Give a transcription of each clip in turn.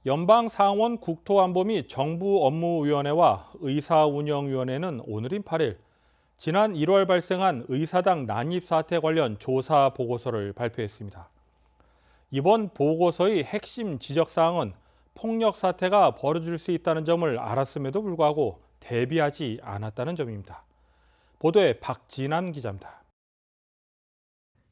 연방상원 국토안보 및 정부업무위원회와 의사운영위원회는 오늘인 8일 지난 1월 발생한 의사당 난입 사태 관련 조사 보고서를 발표했습니다. 이번 보고서의 핵심 지적사항은 폭력 사태가 벌어질 수 있다는 점을 알았음에도 불구하고 대비하지 않았다는 점입니다. 보도에 박진환 기자입니다.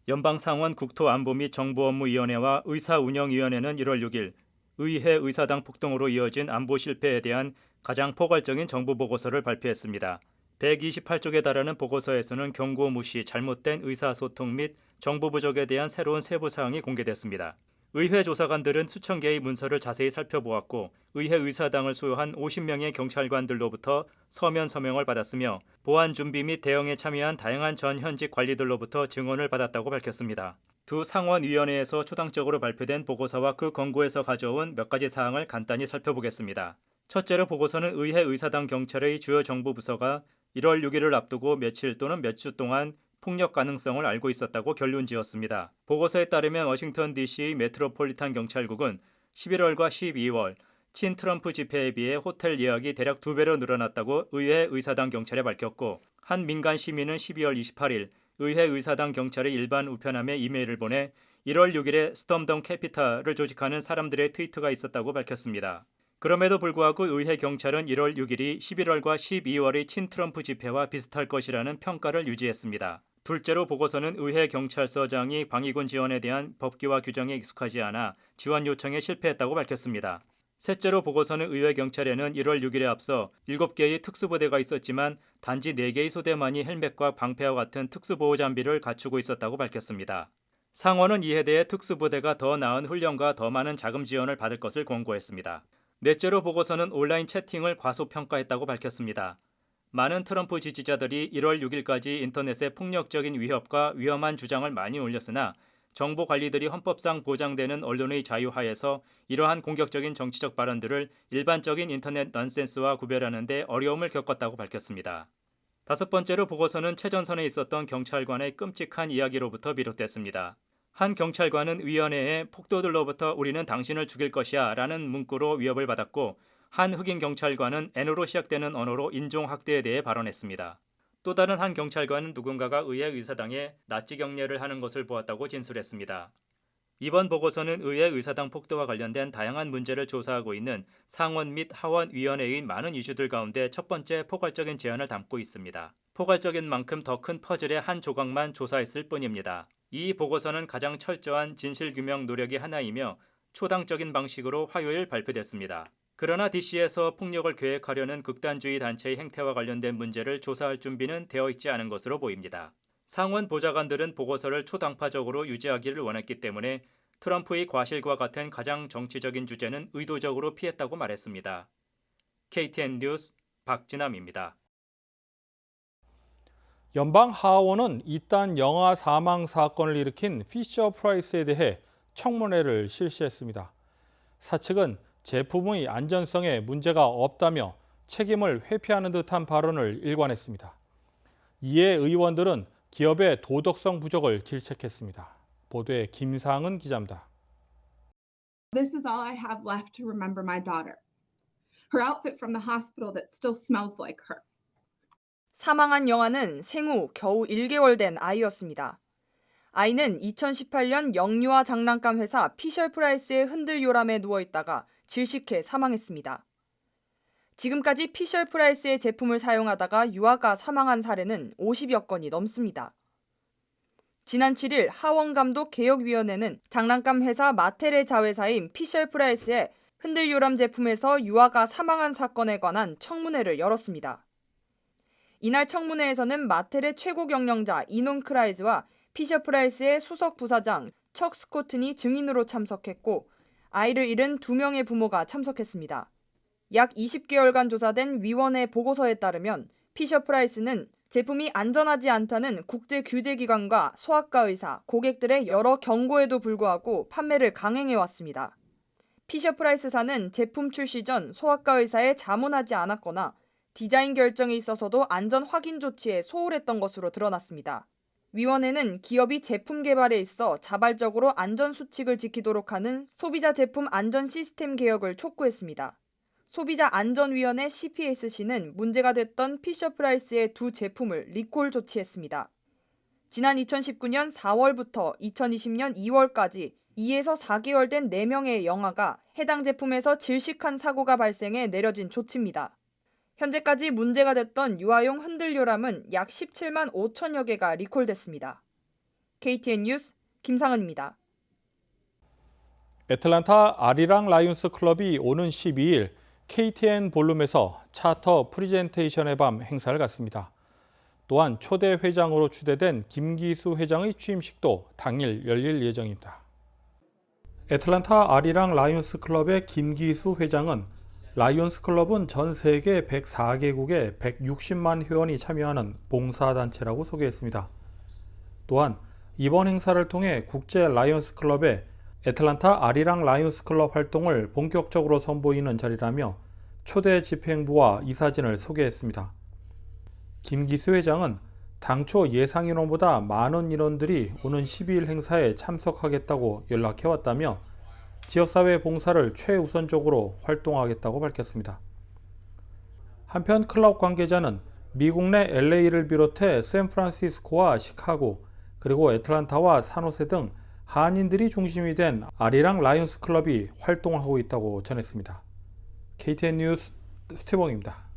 연방상원 국토안보 및 정부업무위원회와 의사운영위원회는 1월 6일 의회 의사당 폭동으로 이어진 안보 실패에 대한 가장 포괄적인 정부 보고서를 발표했습니다. 128쪽에 달하는 보고서에서는 경고 무시, 잘못된 의사소통 및 정보 부족에 대한 새로운 세부 사항이 공개됐습니다. 의회 조사관들은 수천 개의 문서를 자세히 살펴보았고 의회 의사당을 수여한 50명의 경찰관들로부터 서면 서명을 받았으며 보안 준비 및 대응에 참여한 다양한 전 현직 관리들로부터 증언을 받았다고 밝혔습니다. 두 상원위원회에서 초당적으로 발표된 보고서와 그 권고에서 가져온 몇 가지 사항을 간단히 살펴보겠습니다. 첫째로 보고서는 의회 의사당 경찰의 주요 정부 부서가 1월 6일을 앞두고 며칠 또는 몇 주 동안 폭력 가능성을 알고 있었다고 결론지었습니다. 보고서에 따르면 워싱턴 DC의 메트로폴리탄 경찰국은 11월과 12월 친 트럼프 집회에 비해 호텔 예약이 대략 2배로 늘어났다고 의회 의사당 경찰에 밝혔고 한 민간 시민은 12월 28일 의회 의사당 경찰의 일반 우편함에 이메일을 보내 1월 6일에 스톰덤 캐피탈을 조직하는 사람들의 트위터가 있었다고 밝혔습니다. 그럼에도 불구하고 의회 경찰은 1월 6일이 11월과 12월의 친트럼프 집회와 비슷할 것이라는 평가를 유지했습니다. 둘째로 보고서는 의회 경찰서장이 방위군 지원에 대한 법규와 규정에 익숙하지 않아 지원 요청에 실패했다고 밝혔습니다. 셋째로 보고서는 의회 경찰에는 1월 6일에 앞서 7개의 특수부대가 있었지만 단지 4개의 소대만이 헬멧과 방패와 같은 특수보호 장비를 갖추고 있었다고 밝혔습니다. 상원은 이에 대해 특수부대가 더 나은 훈련과 더 많은 자금 지원을 받을 것을 권고했습니다. 넷째로 보고서는 온라인 채팅을 과소평가했다고 밝혔습니다. 많은 트럼프 지지자들이 1월 6일까지 인터넷에 폭력적인 위협과 위험한 주장을 많이 올렸으나 정보 관리들이 헌법상 보장되는 언론의 자유 하에서 이러한 공격적인 정치적 발언들을 일반적인 인터넷 넌센스와 구별하는 데 어려움을 겪었다고 밝혔습니다. 다섯 번째로 보고서는 최전선에 있었던 경찰관의 끔찍한 이야기로부터 비롯됐습니다. 한 경찰관은 위원회에 폭도들로부터 우리는 당신을 죽일 것이야 라는 문구로 위협을 받았고 한 흑인 경찰관은 N으로 시작되는 언어로 인종학대에 대해 발언했습니다. 또 다른 한 경찰관은 누군가가 의회 의사당에 나치 경례를 하는 것을 보았다고 진술했습니다. 이번 보고서는 의회 의사당 폭도와 관련된 다양한 문제를 조사하고 있는 상원 및 하원 위원회의 많은 이슈들 가운데 첫 번째 포괄적인 제안을 담고 있습니다. 포괄적인 만큼 더 큰 퍼즐의 한 조각만 조사했을 뿐입니다. 이 보고서는 가장 철저한 진실규명 노력의 하나이며 초당적인 방식으로 화요일 발표됐습니다. 그러나 DC에서 폭력을 계획하려는 극단주의 단체의 행태와 관련된 문제를 조사할 준비는 되어 있지 않은 것으로 보입니다. 상원 보좌관들은 보고서를 초당파적으로 유지하기를 원했기 때문에 트럼프의 과실과 같은 가장 정치적인 주제는 의도적으로 피했다고 말했습니다. KTN 뉴스 박진남입니다. 연방 하원은 이딴 영아 사망 사건을 일으킨 피셔 프라이스에 대해 청문회를 실시했습니다. 사측은 제품의 안전성에 문제가 없다며 책임을 회피하는 듯한 발언을 일관했습니다. 이에 의원들은 기업의 도덕성 부족을 질책했습니다. 보도에 김상은 기자입니다. This is all I have left to remember my daughter. Her outfit from the hospital that still smells like her. 사망한 영아는 생후 겨우 1개월 된 아이였습니다. 아이는 2018년 영유아 장난감 회사 피셔 프라이스의 흔들 요람에 누워있다가 질식해 사망했습니다. 지금까지 피셔 프라이스의 제품을 사용하다가 유아가 사망한 사례는 50여 건이 넘습니다. 지난 7일 하원감독개혁위원회는 장난감 회사 마텔의 자회사인 피셔 프라이스의 흔들 요람 제품에서 유아가 사망한 사건에 관한 청문회를 열었습니다. 이날 청문회에서는 마텔의 최고 경영자 이논 크라이즈와 피셔 프라이스의 수석 부사장 척 스코튼이 증인으로 참석했고 아이를 잃은 2명의 부모가 참석했습니다. 약 20개월간 조사된 위원회 보고서에 따르면 피셔 프라이스는 제품이 안전하지 않다는 국제 규제기관과 소아과 의사, 고객들의 여러 경고에도 불구하고 판매를 강행해왔습니다. 피셔 프라이스사는 제품 출시 전 소아과 의사에 자문하지 않았거나 디자인 결정에 있어서도 안전 확인 조치에 소홀했던 것으로 드러났습니다. 위원회는 기업이 제품 개발에 있어 자발적으로 안전 수칙을 지키도록 하는 소비자 제품 안전 시스템 개혁을 촉구했습니다. 소비자안전위원회 CPSC는 문제가 됐던 피셔프라이스의 두 제품을 리콜 조치했습니다. 지난 2019년 4월부터 2020년 2월까지 2에서 4개월 된 4명의 영아가 해당 제품에서 질식한 사고가 발생해 내려진 조치입니다. 현재까지 문제가 됐던 유아용 흔들요람은 약 17만 5천여 개가 리콜됐습니다. KTN 뉴스 김상은입니다. 애틀란타 아리랑 라이온스 클럽이 오는 12일 KTN 볼룸에서 차터 프리젠테이션의 밤 행사를 갖습니다. 또한 초대 회장으로 추대된 김기수 회장의 취임식도 당일 열릴 예정입니다. 애틀란타 아리랑 라이온스 클럽의 김기수 회장은 라이온스 클럽은 전 세계 104개국에 160만 회원이 참여하는 봉사단체라고 소개했습니다. 또한 이번 행사를 통해 국제 라이온스 클럽의 애틀란타 아리랑 라이온스 클럽 활동을 본격적으로 선보이는 자리라며 초대 집행부와 이사진을 소개했습니다. 김기수 회장은 당초 예상 인원보다 많은 인원들이 오는 12일 행사에 참석하겠다고 연락해왔다며 지역사회 봉사를 최우선적으로 활동하겠다고 밝혔습니다. 한편 클럽 관계자는 미국 내 LA를 비롯해 샌프란시스코와 시카고 그리고 애틀란타와 산호세 등 한인들이 중심이 된 아리랑 라이온스 클럽이 활동하고 있다고 전했습니다. KTN 뉴스 스티븐입니다.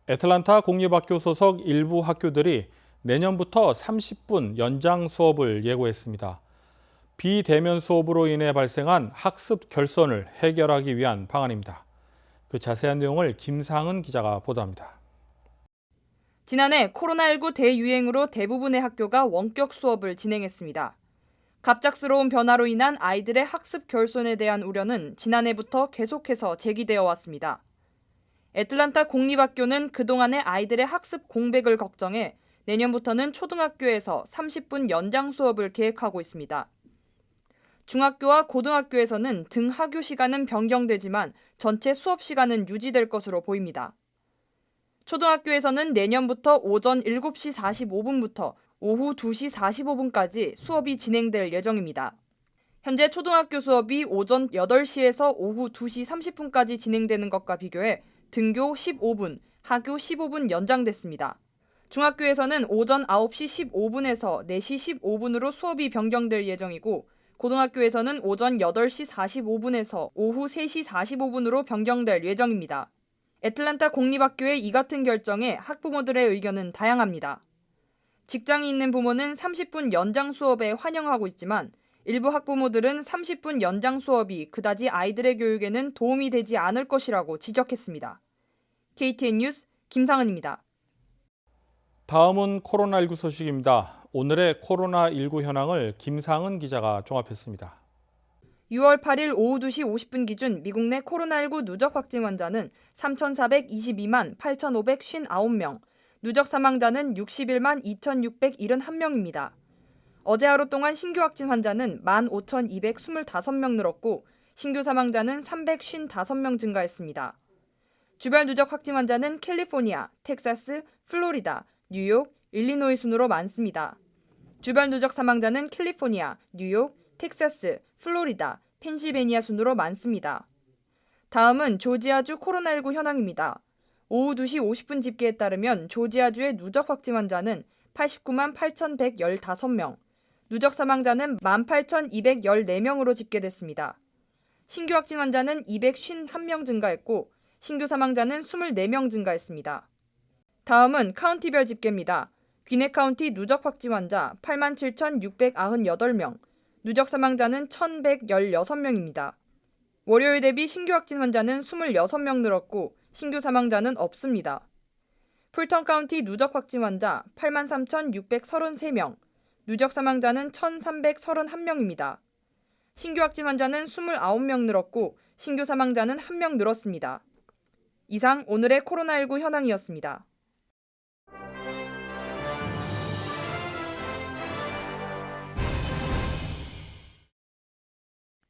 애틀란타 공립학교 소속 일부 학교들이 내년부터 30분 연장 수업을 예고했습니다. 비대면 수업으로 인해 발생한 학습 결손을 해결하기 위한 방안입니다. 그 자세한 내용을 김상은 기자가 보도합니다. 지난해 코로나19 대유행으로 대부분의 학교가 원격 수업을 진행했습니다. 갑작스러운 변화로 인한 아이들의 학습 결손에 대한 우려는 지난해부터 계속해서 제기되어 왔습니다. 애틀란타 공립학교는 그동안의 아이들의 학습 공백을 걱정해 내년부터는 초등학교에서 30분 연장 수업을 계획하고 있습니다. 중학교와 고등학교에서는 등하교 시간은 변경되지만 전체 수업 시간은 유지될 것으로 보입니다. 초등학교에서는 내년부터 오전 7시 45분부터 오후 2시 45분까지 수업이 진행될 예정입니다. 현재 초등학교 수업이 오전 8시에서 오후 2시 30분까지 진행되는 것과 비교해 등교 15분, 하교 15분 연장됐습니다. 중학교에서는 오전 9시 15분에서 4시 15분으로 수업이 변경될 예정이고 고등학교에서는 오전 8시 45분에서 오후 3시 45분으로 변경될 예정입니다. 애틀란타 공립학교의 이 같은 결정에 학부모들의 의견은 다양합니다. 직장이 있는 부모는 30분 연장 수업에 환영하고 있지만 일부 학부모들은 30분 연장 수업이 그다지 아이들의 교육에는 도움이 되지 않을 것이라고 지적했습니다. KTN 뉴스 김상은입니다. 다음은 코로나19 소식입니다. 오늘의 코로나19 현황을 김상은 기자가 종합했습니다. 6월 8일 오후 2시 50분 기준 미국 내 코로나19 누적 확진 환자는 3,422만 8,559명, 누적 사망자는 61만 2,671명입니다. 어제 하루 동안 신규 확진 환자는 15,225명 늘었고 신규 사망자는 355명 증가했습니다. 주별 누적 확진 환자는 캘리포니아, 텍사스, 플로리다, 뉴욕, 일리노이 순으로 많습니다. 주별 누적 사망자는 캘리포니아, 뉴욕, 텍사스, 플로리다, 펜실베니아 순으로 많습니다. 다음은 조지아주 코로나19 현황입니다. 오후 2시 50분 집계에 따르면 조지아주의 누적 확진 환자는 89만 8,115명, 누적 사망자는 18,214명으로 집계됐습니다. 신규 확진 환자는 251명 증가했고 신규 사망자는 24명 증가했습니다. 다음은 카운티별 집계입니다. 귀네 카운티 누적 확진 환자 87,698명, 누적 사망자는 1,116명입니다. 월요일 대비 신규 확진 환자는 26명 늘었고 신규 사망자는 없습니다. 풀턴 카운티 누적 확진 환자 83,633명, 누적 사망자는 1,331명입니다. 신규 확진 환자는 29명 늘었고 신규 사망자는 1명 늘었습니다. 이상 오늘의 코로나19 현황이었습니다.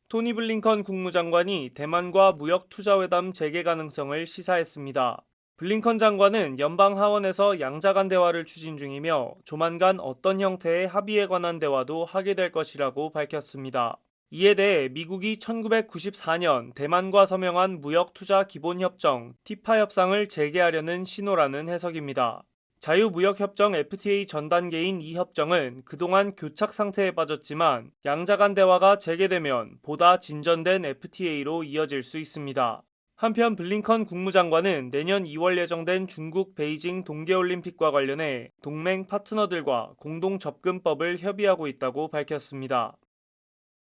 토니 블링컨 국무장관이 대만과 무역 투자 회담 재개 가능성을 시사했습니다. 블링컨 장관은 연방 하원에서 양자 간 대화를 추진 중이며 조만간 어떤 형태의 합의에 관한 대화도 하게 될 것이라고 밝혔습니다. 이에 대해 미국이 1994년 대만과 서명한 무역투자기본협정 TIPA 협상을 재개하려는 신호라는 해석입니다. 자유무역협정 FTA 전 단계인 이 협정은 그동안 교착 상태에 빠졌지만 양자 간 대화가 재개되면 보다 진전된 FTA로 이어질 수 있습니다. 한편 블링컨 국무장관은 내년 2월 예정된 중국 베이징 동계올림픽과 관련해 동맹 파트너들과 공동접근법을 협의하고 있다고 밝혔습니다.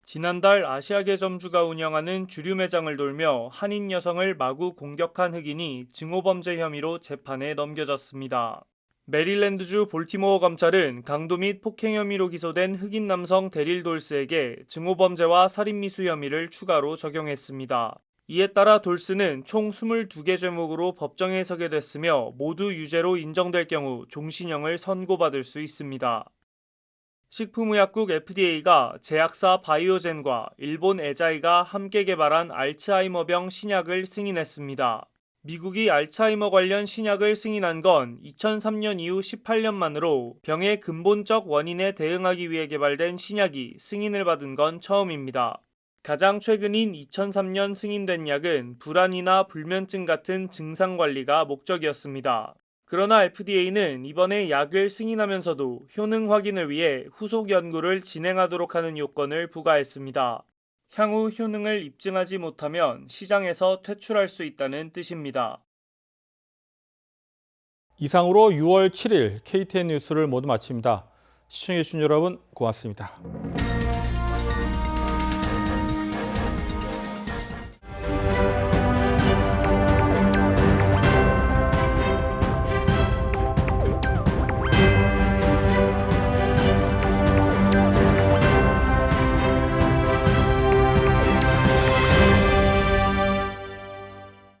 지난달 아시아계 점주가 운영하는 주류 매장을 돌며 한인 여성을 마구 공격한 흑인이 증오범죄 혐의로 재판에 넘겨졌습니다. 메릴랜드주 볼티모어 검찰은 강도 및 폭행 혐의로 기소된 흑인 남성 데릴 돌스에게 증오범죄와 살인미수 혐의를 추가로 적용했습니다. 이에 따라 돌스는 총 22개 죄목으로 법정에 서게 됐으며 모두 유죄로 인정될 경우 종신형을 선고받을 수 있습니다. 식품의약국 FDA가 제약사 바이오젠과 일본 에자이가 함께 개발한 알츠하이머병 신약을 승인했습니다. 미국이 알츠하이머 관련 신약을 승인한 건 2003년 이후 18년 만으로 병의 근본적 원인에 대응하기 위해 개발된 신약이 승인을 받은 건 처음입니다. 가장 최근인 2003년 승인된 약은 불안이나 불면증 같은 증상 관리가 목적이었습니다. 그러나 FDA는 이번에 약을 승인하면서도 효능 확인을 위해 후속 연구를 진행하도록 하는 요건을 부과했습니다. 향후 효능을 입증하지 못하면 시장에서 퇴출할 수 있다는 뜻입니다. 이상으로 6월 7일 KTN 뉴스를 모두 마칩니다. 시청해주신 여러분 고맙습니다.